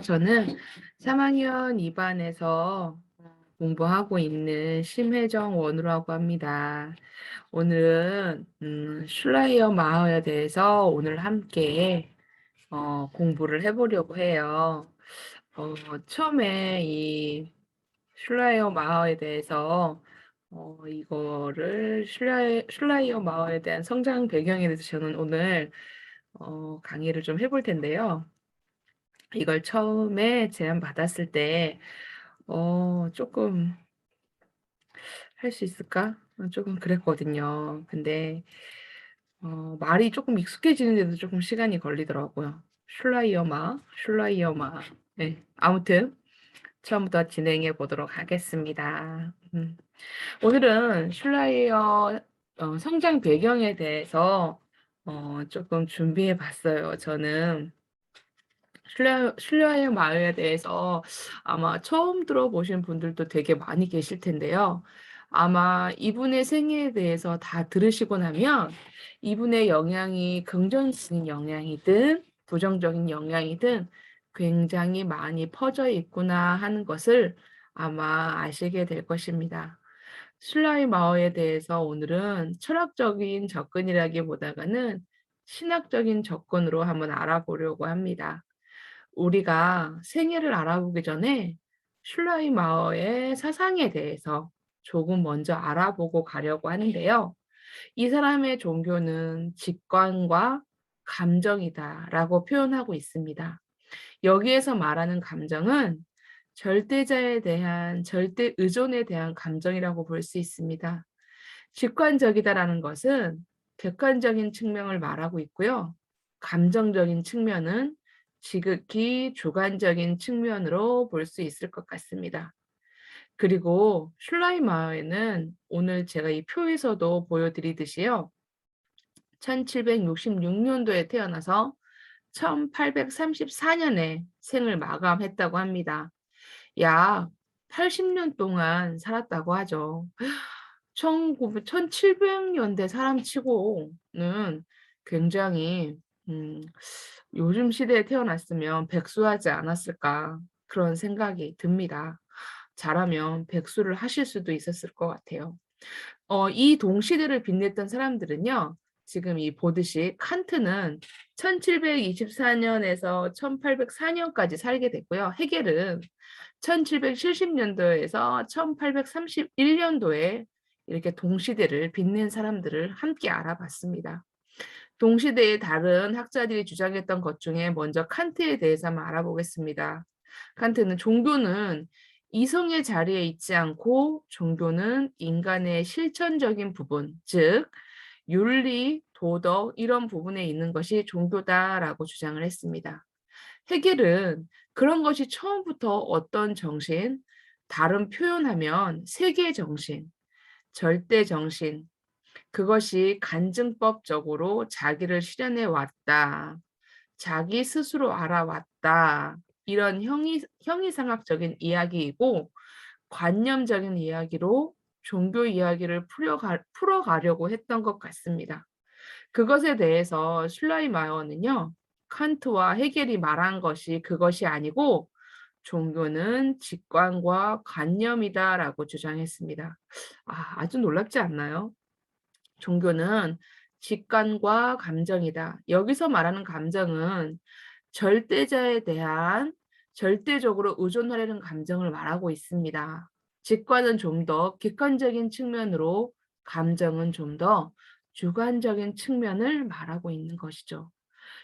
저는 3학년 2반에서 공부하고 있는 심혜정 원우라고 합니다. 오늘은 슐라이어 마을에 대해서 오늘 함께 공부를 해보려고 해요. 처음에 이 슐라이어 마을에 대해서 이거를 슐라이어 마을에 대한 성장 배경에 대해서 저는 오늘 강의를 좀 해볼 텐데요. 이걸 처음에 제안받았을 때 조금 '할 수 있을까?' 조금 그랬거든요. 근데 말이 조금 익숙해지는 데도 조금 시간이 걸리더라고요. 슐라이어마. 네. 아무튼 처음부터 진행해 보도록 하겠습니다. 오늘은 슐라이어 성장 배경에 대해서 쪼끔 준비해 봤어요. 저는 슐라이어 마을에 대해서 아마 처음 들어보신 분들도 되게 많이 계실 텐데요. 아마 이분의 생애에 대해서 다 들으시고 나면 이분의 영향이 긍정적인 영향이든 부정적인 영향이든 굉장히 많이 퍼져 있구나 하는 것을 아마 아시게 될 것입니다. 슐라이 마오에 대해서 오늘은 철학적인 접근이라기보다는 신학적인 접근으로 한번 알아보려고 합니다. 우리가 생애를 알아보기 전에 슐라이 마오의 사상에 대해서 조금 먼저 알아보고 가려고 하는데요. 이 사람의 종교는 직관과 감정이다라고 표현하고 있습니다. 여기에서 말하는 감정은 절대자에 대한 절대 의존에 대한 감정이라고 볼 수 있습니다. 직관적이다라는 것은 객관적인 측면을 말하고 있고요. 감정적인 측면은 지극히 주관적인 측면으로 볼 수 있을 것 같습니다. 그리고 슐라이마어에는 오늘 제가 이 표에서도 보여드리듯이요. 1766년도에 태어나서 1834년에 생을 마감했다고 합니다. 약 80년 동안 살았다고 하죠. 1700년대 사람치고는 굉장히 음 요즘 시대에 태어났으면 백수하지 않았을까 그런 생각이 듭니다. 잘하면 백수를 하실 수도 있었을 것 같아요. 이 동시대를 빛냈던 사람들은요. 지금 이 보듯이 칸트는 1724 년에서 1804 년까지 살게 됐고요. 헤겔은 1770 년도에서 1831 년도에 이렇게 동시대를 빛낸 사람들을 함께 알아봤습니다. 동시대의 다른 학자들이 주장했던 것 중에 먼저 칸트에 대해서 한번 알아보겠습니다. 칸트는 종교는 이성의 자리에 있지 않고 종교는 인간의 실천적인 부분, 즉 윤리, 도덕 이런 부분에 있는 것이 종교다라고 주장을 했습니다. 헤겔은 그런 것이 처음부터 어떤 정신, 다른 표현하면 세계 정신, 절대 정신, 그것이 간증법적으로 자기를 실현해 왔다. 자기 스스로 알아왔다. 이런 형이상학적인 이야기이고 관념적인 이야기로 종교 이야기를 풀어가려고 했던 것 같습니다. 그것에 대해서 슐라이마어는요. 칸트와 헤겔이 말한 것이 그것이 아니고 종교는 직관과 관념이다라고 주장했습니다. 아주 놀랍지 않나요? 종교는 직관과 감정이다. 여기서 말하는 감정은 절대자에 대한 절대적으로 의존하려는 감정을 말하고 있습니다. 직관은 좀 더 객관적인 측면으로, 감정은 좀 더 주관적인 측면을 말하고 있는 것이죠.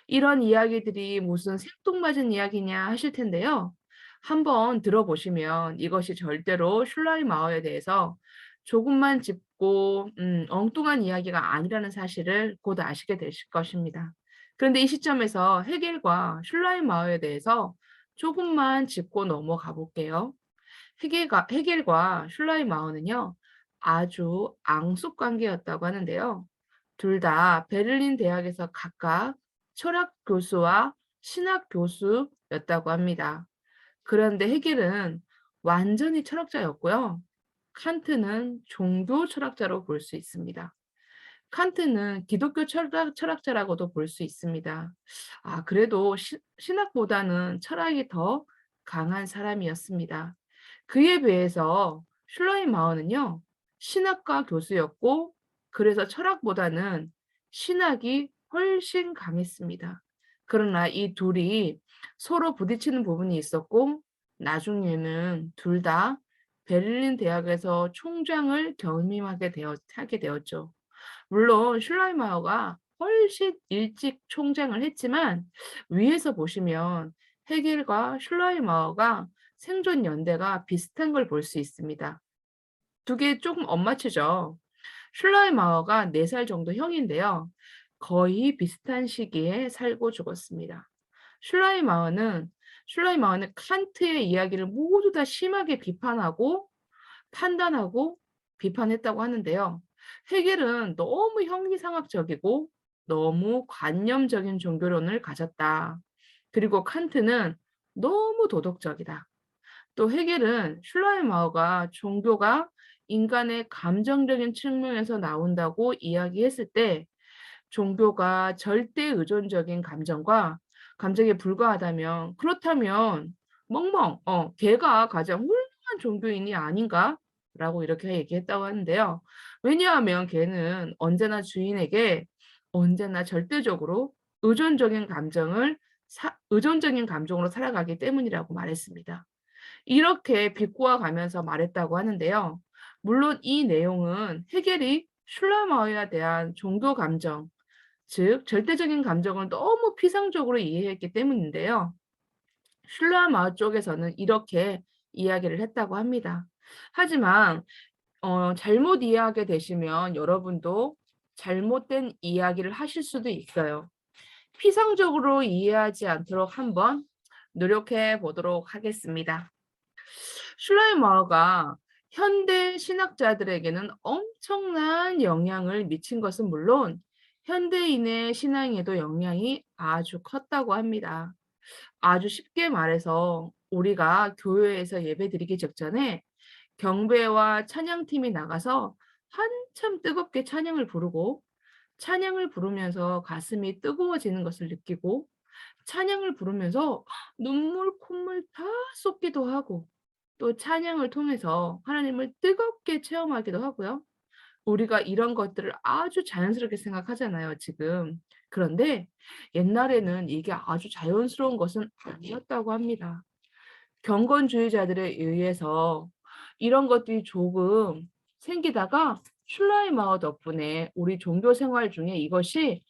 이런 이야기들이 무슨 생뚱맞은 이야기냐 하실 텐데요. 한번 들어보시면 이것이 절대로 슐라이마어에 대해서 조금만 짚고 엉뚱한 이야기가 아니라는 사실을 곧 아시게 되실 것입니다. 그런데 이 시점에서 헤겔과 슐라이마어에 대해서 조금만 짚고 넘어가 볼게요. 헤겔과 슐라이마어는요. 아주 앙숙 관계였다고 하는데요. 둘 다 베를린 대학에서 각각 철학 교수와 신학 교수였다고 합니다. 그런데 헤겔은 완전히 철학자였고요. 칸트는 종교 철학자로 볼 수 있습니다. 칸트는 기독교 철학자라고도 볼 수 있습니다. 그래도 신학보다는 철학이 더 강한 사람이었습니다. 그에 비해서 슐라이마어는요, 신학과 교수였고, 그래서 철학보다는 신학이 훨씬 강했습니다. 그러나 이 둘이 서로 부딪히는 부분이 있었고, 나중에는 둘 다 베를린 대학에서 총장을 하게 되었죠. 물론 슐라이마어가 훨씬 일찍 총장을 했지만 위에서 보시면 헤겔과 슐라이마어가 생존 연대가 비슷한 걸 볼 수 있습니다. 두 개 조금 엇맞추죠. 슐라이마어가 4살 정도 형인데요. 거의 비슷한 시기에 살고 죽었습니다. 슐라이마어는 칸트의 이야기를 모두 다 심하게 비판하고 판단하고 비판했다고 하는데요. 헤겔은 너무 형이상학적이고 너무 관념적인 종교론을 가졌다. 그리고 칸트는 너무 도덕적이다. 또 헤겔은 슐라이마어가 종교가 인간의 감정적인 측면에서 나온다고 이야기했을 때 종교가 절대 의존적인 감정에 불과하다면 그렇다면 걔가 가장 훌륭한 종교인이 아닌가라고 이렇게 얘기했다고 하는데요. 왜냐하면 걔는 언제나 절대적으로 의존적인 감정으로 살아가기 때문이라고 말했습니다. 이렇게 비꼬아 가면서 말했다고 하는데요. 물론 이 내용은 헤겔이 슐라마우에 대한 종교 감정, 즉 절대적인 감정을 너무 피상적으로 이해했기 때문인데요. 슐라마우 쪽에서는 이렇게 이야기를 했다고 합니다. 하지만 잘못 이해하게 되시면 여러분도 잘못된 이야기를 하실 수도 있어요. 피상적으로 이해하지 않도록 한번 노력해 보도록 하겠습니다. 슐라이마어가 현대 신학자들에게는 엄청난 영향을 미친 것은 물론 현대인의 신앙에도 영향이 아주 컸다고 합니다. 아주 쉽게 말해서 우리가 교회에서 예배드리기 직전에 경배와 찬양팀이 나가서 한참 뜨겁게 찬양을 부르면서 가슴이 뜨거워지는 것을 느끼고 찬양을 부르면서 눈물, 콧물 다 쏟기도 하고 또 찬양을 통해서 하나님을 뜨겁게 체험하기도 하고요. 우리가 이런 것들을 아주 자연스럽게 생각하잖아요, 지금. 그런데 옛날에는 이게 아주 자연스러운 것은 아니었다고 합니다. 경건주의자들에 의해서 이런 것들이 조금 생기다가 슐라이마어 덕분에 우리 종교 생활 중에 이것이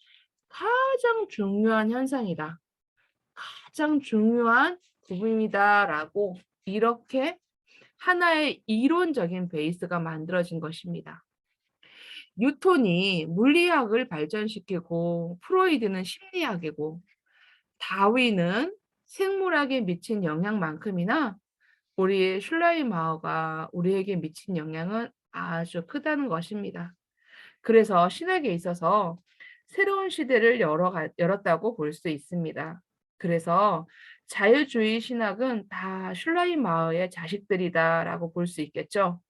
가장 중요한 현상이다. 가장 중요한 부분이다라고 이렇게 하나의 이론적인 베이스가 만들어진 것입니다. 뉴턴이 물리학을 발전시키고 프로이드는 심리학이고 다윈은 생물학에 미친 영향만큼이나 우리 슐라이마어가 우리에게 미친 영향은 아주 크다는 것입니다. 그래서 신학에 있어서 새로운 시대를 열었다고 볼 수 있습니다. 그래서 자유주의 신학은 다 슐라이마어의 자식들이다라고 볼 수 있겠죠.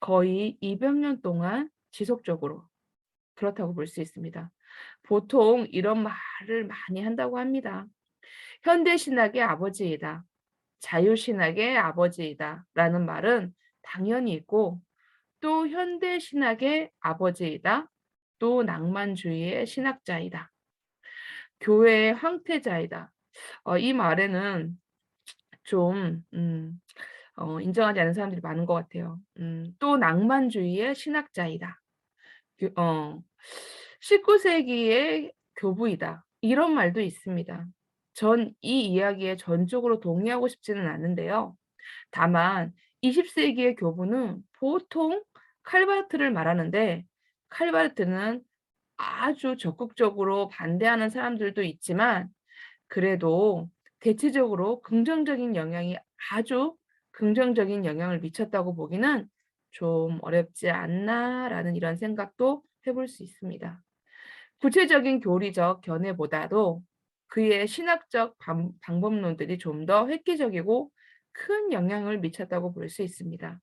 거의 200년 동안 지속적으로 그렇다고 볼 수 있습니다. 보통 이런 말을 많이 한다고 합니다. 현대 신학의 아버지이다. 자유신학의 아버지이다. 라는 말은 당연히 있고 또 현대 신학의 아버지이다. 또 낭만주의의 신학자이다. 교회의 황태자이다. 이 말에는 좀 인정하지 않는 사람들이 많은 것 같아요. 또 낭만주의의 신학자이다. 19세기의 교부이다. 이런 말도 있습니다. 전 이 이야기에 전적으로 동의하고 싶지는 않은데요. 다만 20세기의 교부는 보통 칼바르트를 말하는데 칼바르트는 아주 적극적으로 반대하는 사람들도 있지만 그래도 대체적으로 아주 긍정적인 영향을 미쳤다고 보기는 좀 어렵지 않나라는 이런 생각도 해볼 수 있습니다. 구체적인 교리적 견해보다도 그의 신학적 방법론들이 좀 더 획기적이고 큰 영향을 미쳤다고 볼 수 있습니다.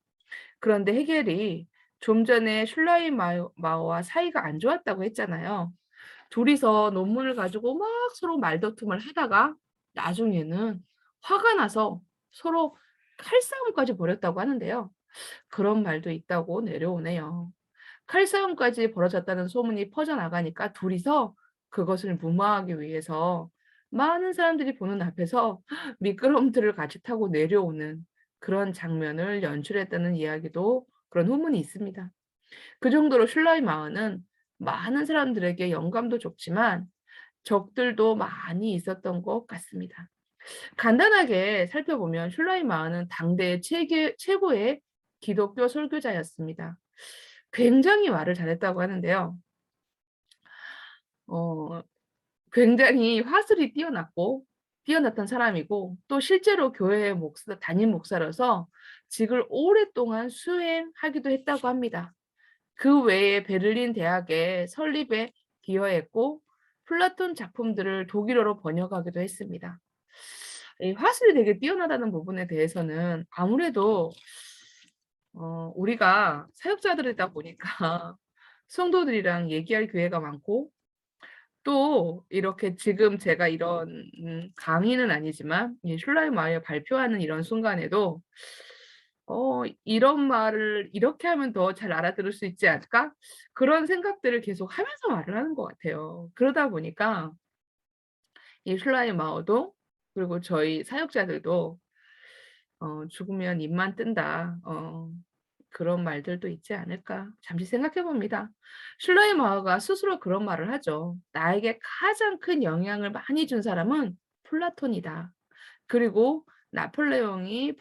그런데 헤겔이 좀 전에 슐라이마오와 사이가 안 좋았다고 했잖아요. 둘이서 논문을 가지고 막 서로 말다툼을 하다가 나중에는 화가 나서 서로 칼싸움까지 벌였다고 하는데요. 그런 말도 있다고 내려오네요. 칼싸움까지 벌어졌다는 소문이 퍼져나가니까 둘이서 그것을 무마하기 위해서 많은 사람들이 보는 앞에서 미끄럼틀을 같이 타고 내려오는 그런 장면을 연출했다는 이야기도, 그런 후문이 있습니다. 그 정도로 슐라이 마을은 많은 사람들에게 영감도 줬지만 적들도 많이 있었던 것 같습니다. 간단하게 살펴보면 슐라이 마을은 당대의 최고의 기독교 설교자였습니다. 굉장히 말을 잘했다고 하는데요. 어 굉장히 화술이 뛰어났던 사람이고, 또 실제로 교회의 담임 목사로서 직을 오랫동안 수행하기도 했다고 합니다. 그 외에 베를린 대학의 설립에 기여했고 플라톤 작품들을 독일어로 번역하기도 했습니다. 이 화술이 되게 뛰어나다는 부분에 대해서는 아무래도 우리가 사역자들이다 보니까 성도들이랑 얘기할 기회가 많고, 또 이렇게 지금 제가 이런 강의는 아니지만 이 슐라이마이어 발표하는 이런 순간에도 '이런 말을 이렇게 하면 더 잘 알아들을 수 있지 않을까?' 그런 생각들을 계속 하면서 말을 하는 것 같아요. 그러다 보니까 이 슐라이마오도, 그리고 저희 사역자들도 '죽으면 입만 뜬다.' 그런 말들도 있지 않을까 잠시 생각해 봅니다. 슐라이마어가 스스로 그런 말을 하죠. "나에게 가장 큰 영향을 많이 준 사람은 플라톤이다." 그리고 나폴레옹이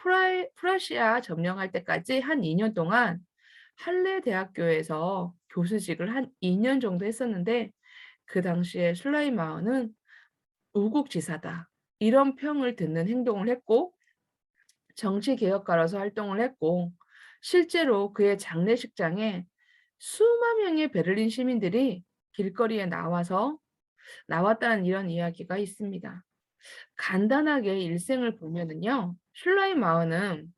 프라시아 점령할 때까지 한 2년 동안 할레 대학교에서 교수직을 한 2년 정도 했었는데, 그 당시에 슐라이마어는 "우국지사다." 이런 평을 듣는 행동을 했고, 정치 개혁가로서 활동을 했고, 실제로 그의 장례식장에 수만 명의 베를린 시민들이 길거리에 나왔다는 이런 이야기가 있습니다. 간단하게 일생을 보면은요. 슐라이마어는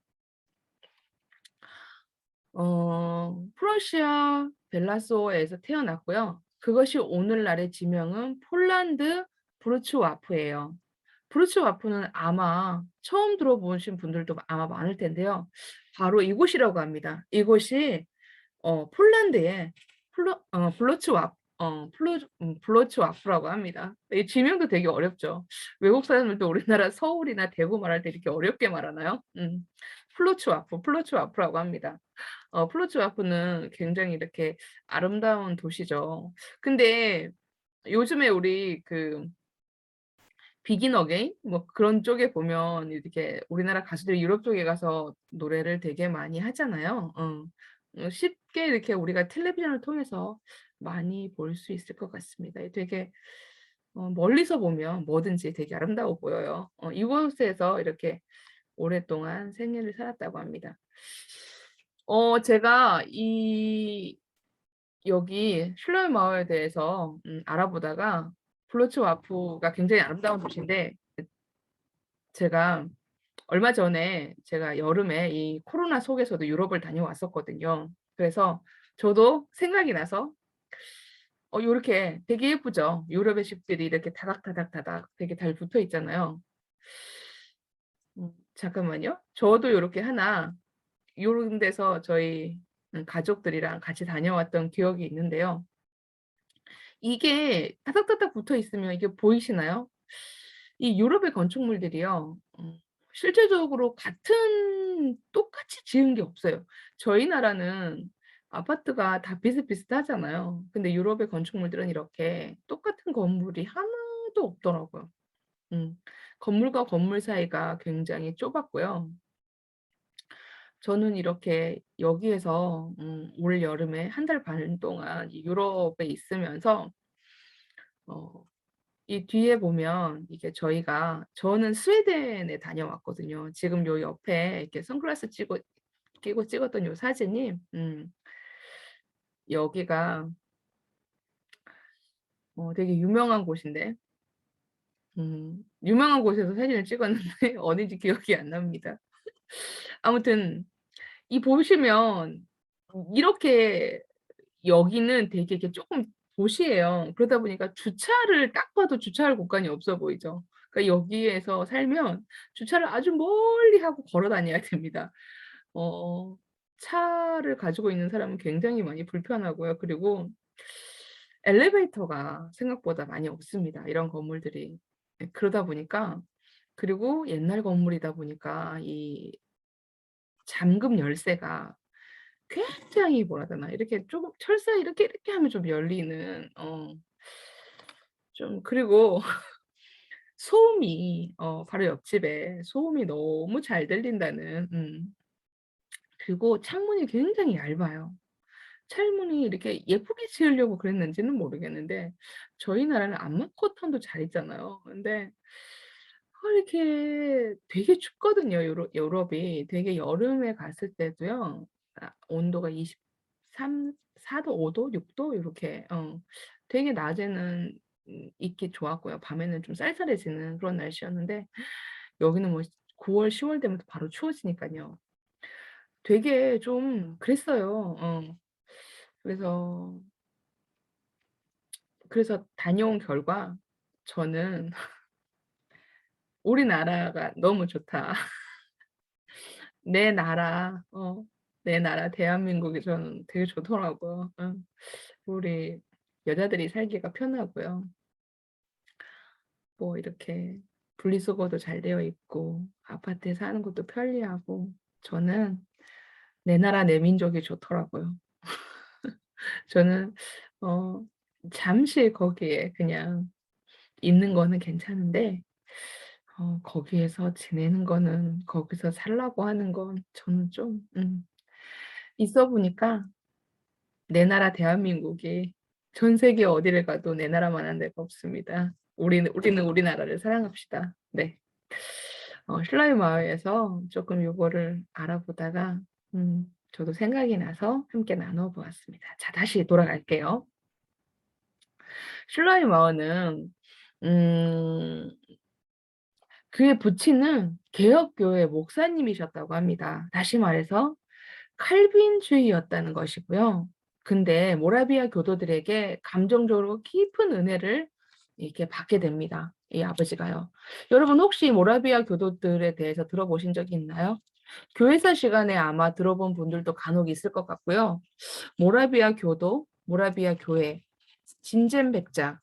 프러시아 벨라소에서 태어났고요. 그것이 오늘날의 지명은 폴란드 브루츠와프예요. 브루츠와프는 아마 처음 들어보신 분들도 아마 많을 텐데요. 바로 이곳이라고 합니다. 이곳이 폴란드의 블로츠와프라고 합니다. 이 지명도 되게 어렵죠. 외국 사람들도 우리나라 서울이나 대구 말할 때 이렇게 어렵게 말하나요? 플로츠와프라고 합니다. 플로츠와프는 굉장히 이렇게 아름다운 도시죠. 근데 요즘에 우리 그 비긴 어게인 뭐 그런 쪽에 보면 이렇게 우리나라 가수들이 유럽 쪽에 가서 노래를 되게 많이 하잖아요. 쉽게 이렇게 우리가 텔레비전을 통해서 많이 볼 수 있을 것 같습니다. 되게 멀리서 보면 뭐든지 되게 아름다워 보여요. 이곳에서 이렇게 오랫동안 생애를 살았다고 합니다. 제가 여기 슐레 마을에 대해서 알아보다가, 블로츠와프가 굉장히 아름다운 도시인데, 제가 얼마 전에 제가 여름에 이 코로나 속에서도 유럽을 다녀왔었거든요. 그래서 저도 생각이 나서 요렇게 되게 예쁘죠. 유럽의 집들이 이렇게 다닥다닥다닥 되게 잘 붙어 있잖아요. 잠깐만요. 저도 요렇게 하나 요런 데서 저희 가족들이랑 같이 다녀왔던 기억이 있는데요. 이게 다닥다닥 붙어 있으면 이게 보이시나요? 이 유럽의 건축물들이요. 실제적으로 똑같이 지은 게 없어요. 저희 나라는 아파트가 다 비슷비슷하잖아요. 근데 유럽의 건축물들은 이렇게 똑같은 건물이 하나도 없더라고요. 음. 건물과 건물 사이가 굉장히 좁았고요. 저는 이렇게 여기에서 올 여름에 한 달 반 동안 이 유럽에 있으면서 어 이 뒤에 보면 이게 저는 스웨덴에 다녀왔거든요. 지금 요 옆에 이렇게 선글라스 끼고 찍었던 요 사진이 여기가 되게 유명한 곳인데, 유명한 곳에서 사진을 찍었는데 어딘지 기억이 안 납니다. 아무튼 이 보시면 이렇게 여기는 되게 이렇게 쪼끔 도시예요. 그러다 보니까 주차를 딱 봐도 주차할 공간이 없어 보이죠. 그러니까 여기에서 살면 주차를 아주 멀리 하고 걸어 다녀야 됩니다. 어 차를 가지고 있는 사람은 굉장히 많이 불편하고요. 그리고 엘리베이터가 생각보다 많이 없습니다, 이런 건물들이. 예 그러다 보니까, 그리고 옛날 건물이다 보니까 이 잠금 열쇠가 굉장히 뭐라 해야 되나, 이렇게 쪼금 철사에 이렇게 하면 좀 열리는, 좀, 그리고 소음이 바로 옆집에 소음이 너무 잘 들린다는, 그리고 창문이 굉장히 얇아요. 창문이 이렇게 예쁘게 지으려고 그랬는지는 모르겠는데 저희 나라는 암막 커튼도 잘 있잖아요. 근데 이렇게 되게 춥거든요. 유럽이. 되게 여름에 갔을 때도요. 온도가 23 4도 5도 6도 요렇게, 되게 낮에는 있기 좋았고요. 밤에는 좀 쌀쌀해지는 그런 날씨였는데 여기는 뭐 9 월, 10월 되면 또 바로 추워지니깐요. 되게 좀 그랬어요. 그래서 다녀온 결과 저는 '우리나라가 너무 좋다.' 내 나라, 내 나라 대한민국이 저는 되게 좋더라고요. 우리 여자들이 살기가 편하고요. 뭐 이렇게 분리수거도 잘 되어 있고 아파트에 사는 것도 편리하고, 저는 내 나라 내 민족이 좋더라고요. 저는 어 잠시 거기에 그냥 있는 거는 괜찮은데 거기에서 지내는 거는, 거기서 살라고 하는 건 저는 좀, 있어 보니까 내 나라 대한민국이 전 세계 어디를 가도 내 나라만한 데가 없습니다. 우리는 우리나라를 사랑합시다. 네. 신라유 마을에서 쪼끔 요거를 알아보다가 저도 생각이 나서 함께 나눠 보았습니다. 자, 다시 돌아갈게요. 신라유 마을은 음 그의 부친은 개혁교회 목사님이셨다고 합니다. 다시 말해서 칼빈주의였다는 것이고요. 근데 모라비아 교도들에게 감정적으로 깊은 은혜를 이렇게 받게 됩니다, 이 아버지가요. 여러분 혹시 모라비아 교도들에 대해서 들어보신 적이 있나요? 교회사 시간에 아마 들어본 분들도 간혹 있을 것 같고요. 모라비아 교도, 모라비아 교회, 진젠백자,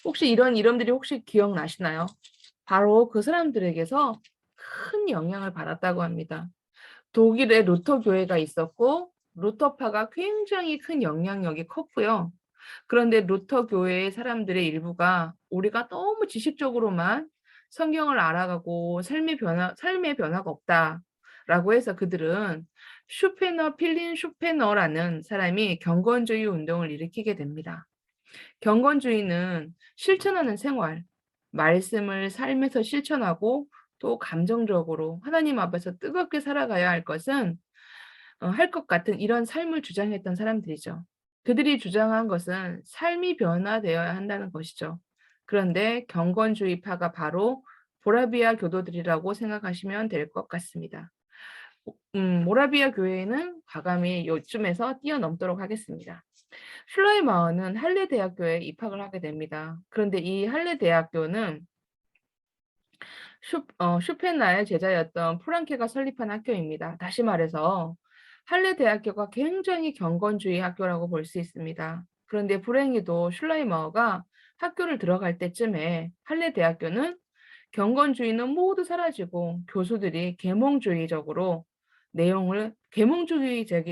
혹시 이런 이름들이 혹시 기억나시나요? 바로 그 사람들에게서 큰 영향을 받았다고 합니다. 독일에 루터 교회가 있었고 루터파가 굉장히 큰 영향력이 컸고요. 그런데 루터 교회의 사람들의 일부가 우리가 너무 지식적으로만 성경을 알아가고 삶의 변화가 없다라고 해서 그들은 필린 슈페너라는 사람이 경건주의 운동을 일으키게 됩니다. 경건주의는 실천하는 생활, 말씀을 삶에서 실천하고 또 감정적으로 하나님 앞에서 뜨겁게 살아가야 할 것은 할 것 같은 이런 삶을 주장했던 사람들이죠. 그들이 주장한 것은 삶이 변화되어야 한다는 것이죠. 그런데 경건주의파가 바로 보라비아 교도들이라고 생각하시면 될 것 같습니다. 모라비아 교회는 과감히 요쯤에서 뛰어넘도록 하겠습니다. 슐라이마어는 할레 대학교에 입학을 하게 됩니다. 그런데 이 할레 대학교는 슈펜나의 제자였던 프랑케가 설립한 학교입니다. 다시 말해서 할레 대학교가 굉장히 경건주의 학교라고 볼 수 있습니다. 그런데 불행히도 슐라이마어가 학교를 들어갈 때쯤에 할레 대학교는 경건주의는 모두 사라지고 교수들이 계몽주의적인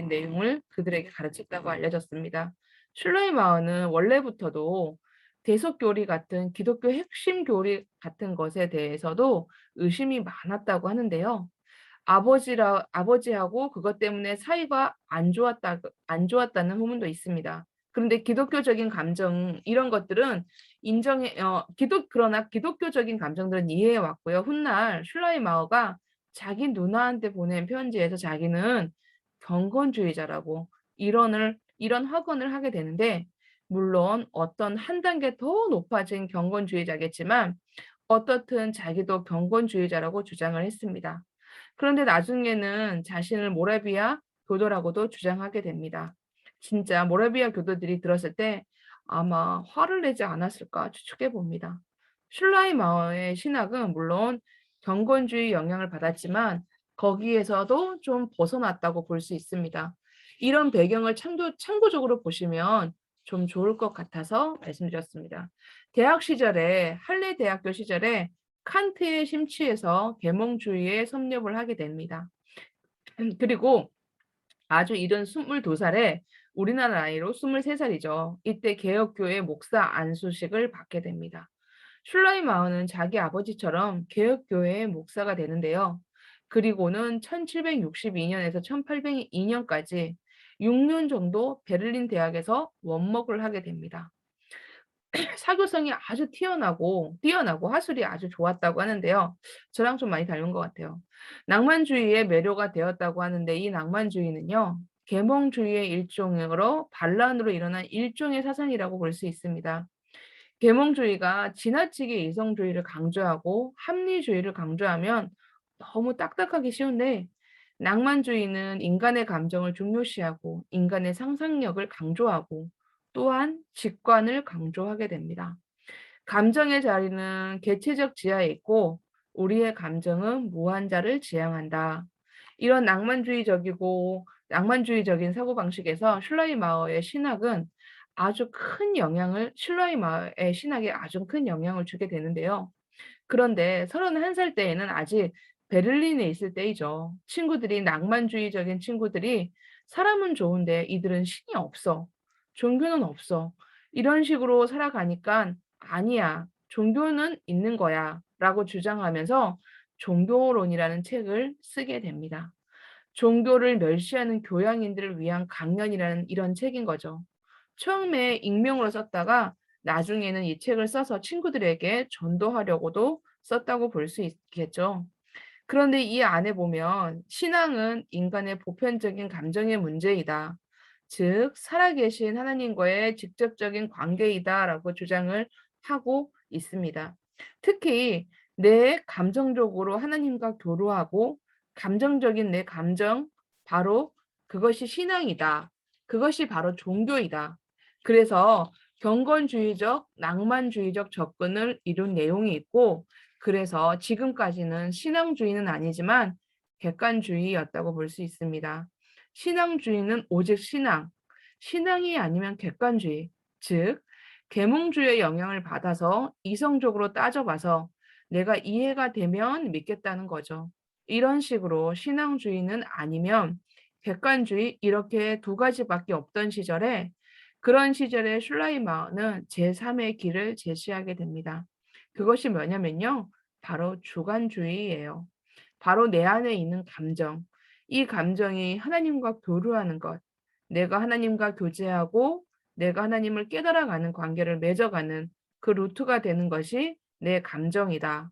내용을 그들에게 가르쳤다고 알려졌습니다. 슐레이마어는 원래부터도 대속교리 같은 기독교 핵심 교리 같은 것에 대해서도 의심이 많았다고 하는데요. 아버지하고 그것 때문에 사이가 안 좋았다는 후문도 있습니다. 그런데 기독교적인 감정 이런 것들은 그러나 기독교적인 감정들은 이해해 왔고요. 훗날 슐라이마어가 자기 누나한테 보낸 편지에서 자기는 경건주의자라고 이런 확언을 하게 되는데, 물론 어떤 한 단계 더 높아진 경건주의자겠지만 어떻든 자기도 경건주의자라고 주장을 했습니다. 그런데 나중에는 자신을 모라비아 교도라고도 주장하게 됩니다. 진짜 모라비아 교도들이 들었을 때 아마 화를 내지 않았을까 추측해 봅니다. 슐라이마어의 신학은 물론 경건주의 영향을 받았지만 거기에서도 좀 벗어났다고 볼 수 있습니다. 이런 배경을 참고적으로 보시면 좀 좋을 것 같아서 말씀드렸습니다. 대학 시절에 할레 대학교 시절에 칸트에 심취해서 계몽주의에 섭렵을 하게 됩니다. 그리고 아주 이른 22살에 우리나라 나이로 23살이죠. 이때 개혁교회 목사 안수식을 받게 됩니다. 슐라이마어는 자기 아버지처럼 개혁교회의 목사가 되는데요. 그리고는 1762년에서 1802년까지 6년 정도 베를린 대학에서 원목을 하게 됩니다. 사교성이 아주 뛰어나고 화술이 아주 좋았다고 하는데요. 저랑 좀 많이 닮은 것 같아요. 낭만주의의 매료가 되었다고 하는데 이 낭만주의는요. 계몽주의의 일종으로 반란으로 일어난 일종의 사상이라고 볼 수 있습니다. 계몽주의가 지나치게 이성주의를 강조하고 합리주의를 강조하면 너무 딱딱하기 쉬운데 낭만주의는 인간의 감정을 중요시하고 인간의 상상력을 강조하고 또한 직관을 강조하게 됩니다. 감정의 자리는 개체적 지하에 있고 우리의 감정은 무한자를 지향한다. 이런 낭만주의적인 사고방식에서 슐라이마어의 신학은 슐라이마어의 신학에 아주 큰 영향을 주게 되는데요. 그런데 31살 때에는 아직 베를린에 있을 때이죠. 낭만주의적인 친구들이 "사람은 좋은데 이들은 신이 없어. 종교는 없어." 이런 식으로 살아가니깐 "아니야. 종교는 있는 거야."라고 주장하면서 종교론이라는 책을 쓰게 됩니다. 종교를 멸시하는 교양인들을 위한 강연이라는 이런 책인 거죠. 처음에 익명으로 썼다가 나중에는 이 책을 써서 친구들에게 전도하려고도 썼다고 볼 수 있겠죠. 그런데 이 안에 보면 "신앙은 인간의 보편적인 감정의 문제이다. 즉 살아계신 하나님과의 직접적인 관계이다."라고 주장을 하고 있습니다. 특히 내 감정적으로 하나님과 교류하고 감정적인 내 감정 바로 그것이 신앙이다. 그것이 바로 종교이다. 그래서 경건주의적, 낭만주의적 접근을 이룬 내용이 있고 그래서 지금까지는 신앙주의는 아니지만 객관주의였다고 볼 수 있습니다. 신앙주의는 오직 신앙이 아니면 객관주의, 즉 계몽주의의 영향을 받아서 이성적으로 따져봐서 내가 이해가 되면 믿겠다는 거죠. 이런 식으로 신앙주의는 아니면 객관주의 이렇게 두 가지밖에 없던 시절에 그런 시절에 슐라이마어는 제3의 길을 제시하게 됩니다. 그것이 뭐냐면요. 바로 주관주의예요. 바로 내 안에 있는 감정. 이 감정이 하나님과 교류하는 것. 내가 하나님과 교제하고 내가 하나님을 깨달아가는 관계를 맺어가는 그 루트가 되는 것이 내 감정이다.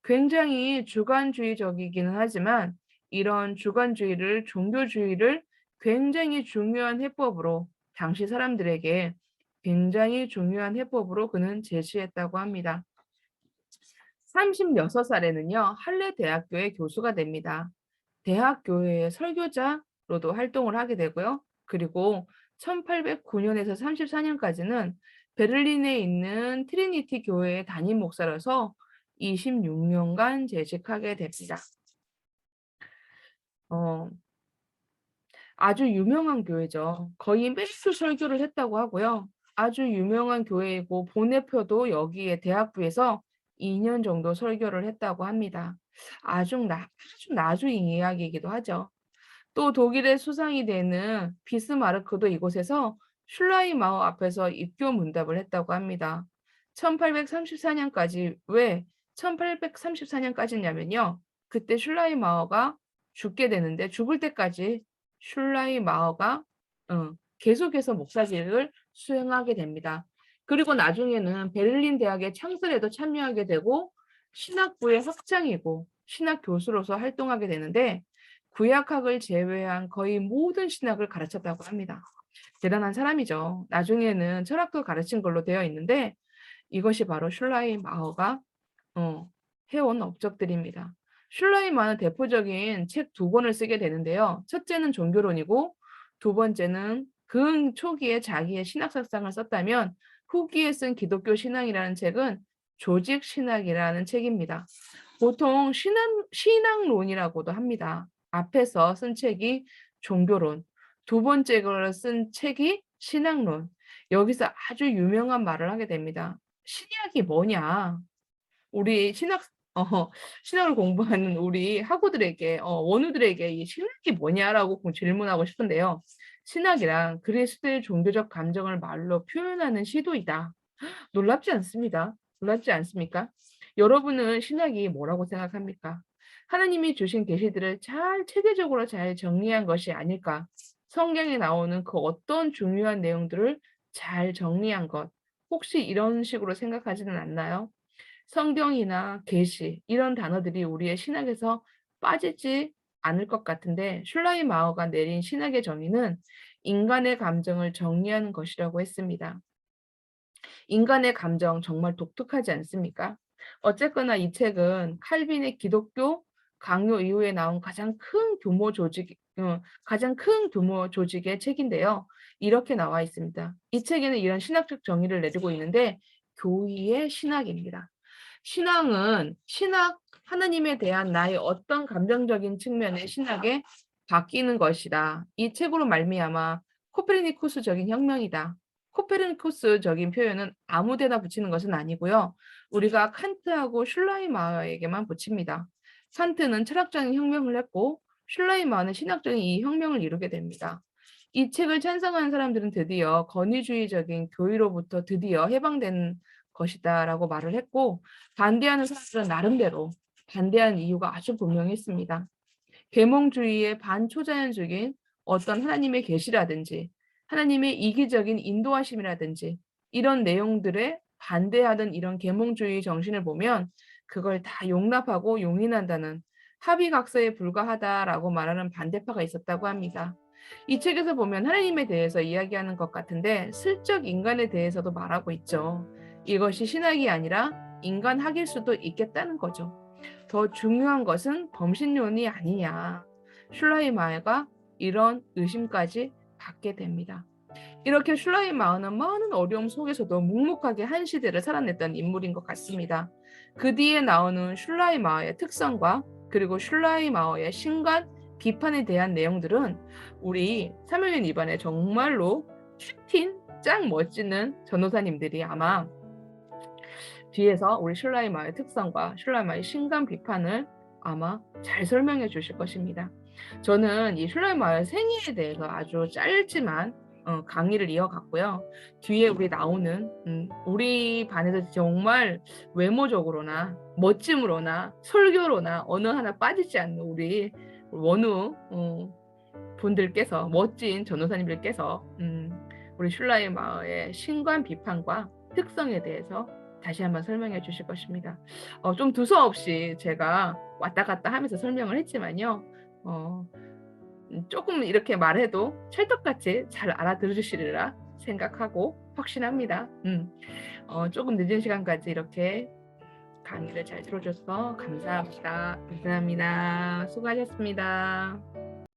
굉장히 주관주의적이기는 하지만 이런 주관주의를 종교주의를 굉장히 중요한 해법으로 당시 사람들에게 굉장히 중요한 해법으로 그는 제시했다고 합니다. 36살에는요. 할레 대학교의 교수가 됩니다. 대학교회의 설교자로도 활동을 하게 되고요. 그리고 1809년에서 34년까지는 베를린에 있는 트리니티 교회의 담임 목사로서 26년간 재직하게 됩니다. 어, 아주 유명한 교회죠. 거의 매주 설교를 했다고 하고요. 아주 유명한 교회이고 본회표도 여기에 대학부에서 2년 정도 설교를 했다고 합니다. 아주 나중 이야기이기도 하죠. 또 독일의 수상이 되는 비스마르크도 이곳에서 슐라이마어 앞에서 입교 문답을 했다고 합니다. 1834년까지 왜 1834년까지냐면요. 그때 슐라이마어가 죽게 되는데 죽을 때까지 슐라이마어가 계속해서 목사직을 수행하게 됩니다. 그리고 나중에는 베를린 대학의 창설에도 참여하게 되고 신학부의 학장이고 신학 교수로서 활동하게 되는데 구약학을 제외한 거의 모든 신학을 가르쳤다고 합니다. 대단한 사람이죠. 나중에는 철학도 가르친 걸로 되어 있는데 이것이 바로 슐라이마어가 해온 업적들입니다. 슐라이만은 대표적인 책 두 권을 쓰게 되는데요. 첫째는 종교론이고 두 번째는 그 초기에 자기의 신학사상을 썼다면 후기에 쓴 기독교 신앙이라는 책은 조직 신학이라는 책입니다. 보통 신학론이라고도 합니다. 앞에서 쓴 책이 종교론, 두 번째 걸 쓴 책이 신학론. 여기서 아주 유명한 말을 하게 됩니다. 신약이 뭐냐? 우리 신학을 공부하는 우리 학우들에게, 원우들에게 이 신학이 뭐냐라고 질문하고 싶은데요. 신학이란 그리스도의 종교적 감정을 말로 표현하는 시도이다. 놀랍지 않습니다. 놀랍지 않습니까? 여러분은 신학이 뭐라고 생각합니까? 하나님이 주신 계시들을 체계적으로 잘 정리한 것이 아닐까? 성경에 나오는 그 어떤 중요한 내용들을 잘 정리한 것. 혹시 이런 식으로 생각하지는 않나요? 성경이나 계시 이런 단어들이 우리의 신학에서 빠지지 않을 것 같은데 슐라이마어가 내린 신학의 정의는 인간의 감정을 정리하는 것이라고 했습니다. 인간의 감정 정말 독특하지 않습니까? 어쨌거나 이 책은 칼빈의 기독교 강요 이후에 나온 가장 큰 규모 조직의 책인데요. 이렇게 나와 있습니다. 이 책에는 이런 신학적 정의를 내리고 있는데 교의의 신학입니다. 하나님에 대한 나의 어떤 감정적인 측면의 신학에 바뀌는 것이다. 이 책으로 말미암아 코페르니쿠스적인 혁명이다. 코페르니쿠스적인 표현은 아무 데나 붙이는 것은 아니고요. 우리가 칸트하고 슐라이마어에게만 붙입니다. 칸트는 철학적인 혁명을 했고 슐라이마어는 신학적인 이 혁명을 이루게 됩니다. 이 책을 찬성하는 사람들은 드디어 권위주의적인 교의로부터 드디어 해방된 것이다라고 말을 했고 반대하는 사람들은 나름대로 반대하는 이유가 아주 분명했습니다. 계몽주의의 반초자연적인 어떤 하나님의 계시라든지 하나님의 이기적인 인도하심이라든지 이런 내용들에 반대하던 이런 계몽주의 정신을 보면 그걸 다 용납하고 용인한다는 합의각서에 불과하다라고 말하는 반대파가 있었다고 합니다. 이 책에서 보면 하나님에 대해서 이야기하는 것 같은데 슬쩍 인간에 대해서도 말하고 있죠. 이것이 신학이 아니라 인간학일 수도 있겠다는 거죠. 더 중요한 것은 범신론이 아니냐. 슐라이마에가 이런 의심까지 갖게 됩니다. 이렇게 슐라이마어는 많은 어려움 속에서도 묵묵하게 한 시대를 살아냈던 인물인 것 같습니다. 그 뒤에 나오는 슐라이마어의 특성과 그리고 슐라이마어의 신간 비판에 대한 내용들은 우리 사명연 이반에 정말로 큐틴 짱 멋지는 전도사님들이 아마 뒤에서 우리 슐라이마의 특성과 슐라이마의 신간 비판을 아마 잘 설명해 주실 것입니다. 저는 이 슐라이마의 생애에 대해서 아주 짧지만 강의를 이어갔고요. 뒤에 우리 나오는 우리 반에서 정말 외모적으로나 멋짐으로나 설교로나 어느 하나 빠지지 않는 우리 원우 분들께서 멋진 전도사님들께서 우리 슐라이마의 신관 비판과 특성에 대해서 다시 한번 설명해 주실 것입니다. 좀 두서없이 제가 왔다 갔다 하면서 설명을 했지만요. 조금 이렇게 말해도 찰떡같이 잘 알아들으시리라 생각하고 확신합니다. 조금 늦은 시간까지 이렇게 강의를 잘 들어줘서 감사합니다. 감사합니다. 수고하셨습니다.